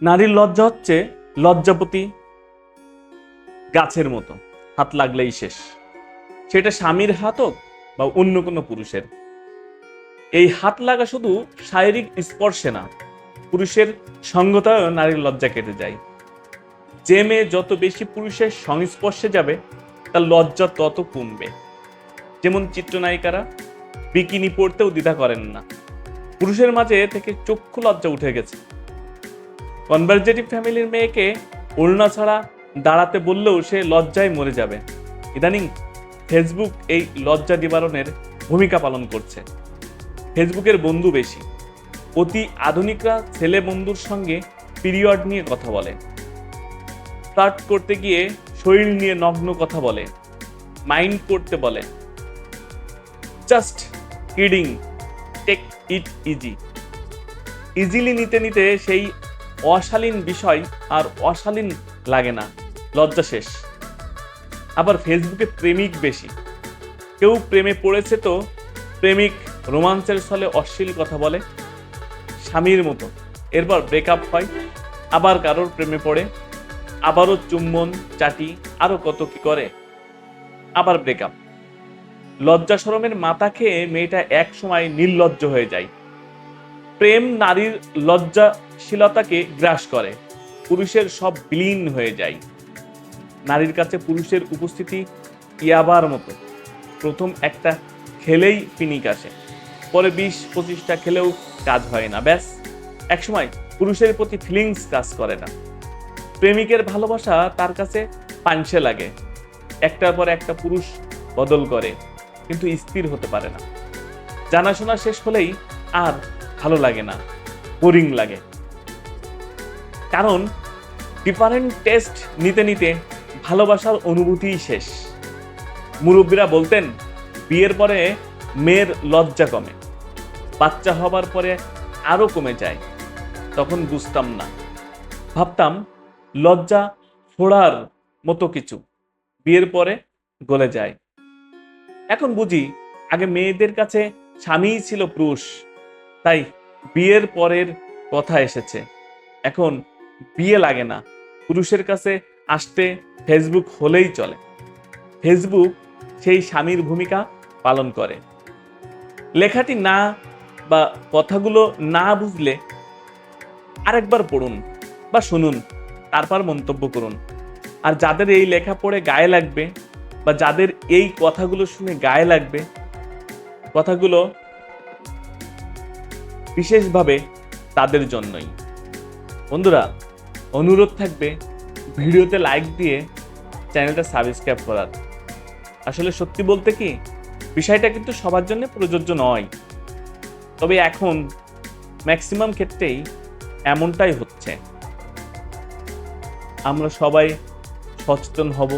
নারীর লজ্জা হচ্ছে লজ্জাপতি গাছের মতো, হাত লাগলেই শেষ। সেটা স্বামীর হাত হোক বা অন্য কোনো পুরুষের। এই হাত লাগা শুধু শারীরিক স্পর্শে না, পুরুষের সঙ্গতায়ও নারীর লজ্জা কেটে যায়। যে মেয়ে যত বেশি পুরুষের সংস্পর্শে যাবে তার লজ্জা তত কমবে। যেমন চিত্রনায়িকারা বিকিনি পরতেও দ্বিধা করেন না, পুরুষের মাঝে থেকে চক্ষু লজ্জা উঠে গেছে। কনভারজেটিভ ফ্যামিলির মেয়েকে ওড়না ছাড়া দাঁড়াতে বললেও সে লজ্জায় মরে যাবে। ইদানিং ফেসবুক এই লজ্জা নিবারণের ভূমিকা পালন করছে। ফেসবুকের বন্ধু বেশি, অতি আধুনিকরা ছেলে বন্ধুর সঙ্গে পিরিয়ড নিয়ে কথা বলে, ফ্লার্ট করতে গিয়ে শরীর নিয়ে নগ্ন কথা বলে, মাইন্ড করতে বলে। Just kidding, take it easy. Easily নিতে নিতে সেই অশালীন বিষয় আর অশালীন লাগে না, লজ্জা শেষ। আবার ফেসবুকে প্রেমিক বেশি, কেউ প্রেমে পড়েছে তো প্রেমিক রোমাঞ্চের ছলে অশ্লীল কথা বলে স্বামীর মতো, এরপর ব্রেকআপ হয়, আবার কারোর প্রেমে পড়ে, আবারও চুম্বন চাটি আরো কত কি করে, আবার ব্রেকআপ। লজ্জা শরমের মাথা খেয়ে মেয়েটা এক সময় নির্লজ্জ হয়ে যায়। প্রেম নারীর লজ্জাশীলতাকে গ্রাস করে, পুরুষের সব বিলীন হয়ে যায়। নারীর কাছে পুরুষের উপস্থিতি ইয়াবার মতো, প্রথম একটা খেলেই পিনিক আসে, পরে 20-25টা খেলেও কাজ হয় না, ব্যাস একসময় পুরুষের প্রতি ফিলিংস কাজ করে না। প্রেমিকের ভালোবাসা তার কাছে পাঞ্চে লাগে, একটার পর একটা পুরুষ বদল করে কিন্তু স্থির হতে পারে না। জানাশোনা শেষ হলেই আর ভালো লাগে না, বোরিং লাগে। কারণ ডিফারেন্ট টেস্ট নিতে নিতে ভালোবাসার অনুভূতিই শেষ। মুরব্বীরা বলতেন বিয়ের পরে মেয়ের লজ্জা কমে, বাচ্চা হবার পরে আরো কমে যায়। তখন বুঝতাম না, ভাবতাম লজ্জা ফোড়ার মতো কিছু, বিয়ের পরে গলে যায়। এখন বুঝি আগে মেয়েদের কাছে স্বামীই ছিল পুরুষ, তাই বিয়ের পরের কথা এসেছে। এখন বিয়ে লাগে না, পুরুষের কাছে আসতে ফেসবুক হলেই চলে। ফেসবুক সেই স্বামীর ভূমিকা পালন করে। লেখাটি না বা কথাগুলো না বুঝলে আরেকবার পড়ুন বা শুনুন, তারপর মন্তব্য করুন। আর যাদের এই লেখা পড়ে গায়ে লাগবে বা যাদের এই কথাগুলো শুনে গায়ে লাগবে, কথাগুলো বিশেষভাবে তাদের জন্যই। বন্ধুরা, অনুরোধ থাকবে ভিডিওতে লাইক দিয়ে চ্যানেলটা সাবস্ক্রাইব করার। আসলে সত্যি বলতে কি, বিষয়টা কিন্তু সবার জন্য প্রযোজ্য নয়, তবে এখন ম্যাক্সিমাম ক্ষেত্রেই এমনটাই হচ্ছে। আমরা সবাই সচেতন হব,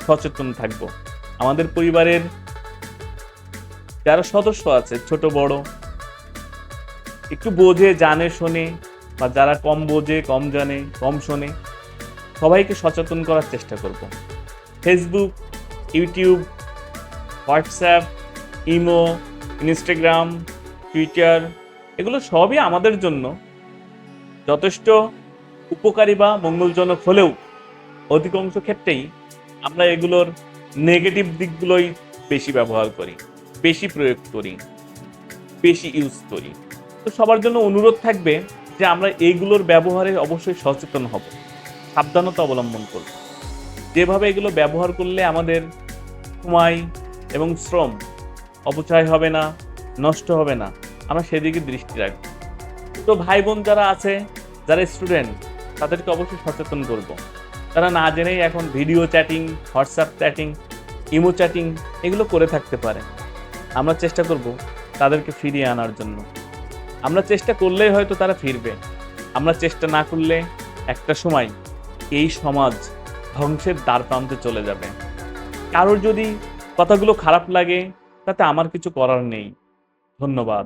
সচেতন থাকব। আমাদের পরিবারের যারা সদস্য আছে, ছোট বড়, একটু বোঝে জানে শোনে, বা যারা কম বোঝে কম জানে কম শোনে, সবাইকে সচেতন করার চেষ্টা করব। Facebook, YouTube, WhatsApp, imo, Instagram, Twitter, এগুলো সবই আমাদের জন্য যথেষ্ট উপকারী বা মঙ্গলজনক হলেও অধিকাংশ ক্ষেত্রেই আমরা এগুলোর নেগেটিভ দিকগুলোই বেশি ব্যবহার করি, বেশি প্রয়োগ করি, বেশি ইউজ করি। তো সবার জন্য অনুরোধ থাকবে যে আমরা এইগুলোর ব্যবহারে অবশ্যই সচেতন হব, সাবধানতা অবলম্বন করব। যেভাবে এগুলো ব্যবহার করলে আমাদের সময় এবং শ্রম অপচয় হবে না, নষ্ট হবে না, আমরা সেদিকে দৃষ্টি রাখব। তো ভাই বোন যারা আছে, যারা স্টুডেন্ট, তাদেরকে অবশ্যই সচেতন করব। তারা না জেনেই এখন video chatting, WhatsApp chatting, imo chatting এগুলো করে থাকতে পারে। আমরা চেষ্টা করব তাদেরকে ফিরিয়ে আনার জন্য। আমরা চেষ্টা করলেই হয়তো তারা ফিরবে, আমরা চেষ্টা না করলে একটা সময় এই সমাজ ধ্বংসের দ্বার প্রান্তে চলে যাবে। কারোর যদি কথাগুলো খারাপ লাগে, তাতে আমার কিছু করার নেই। ধন্যবাদ।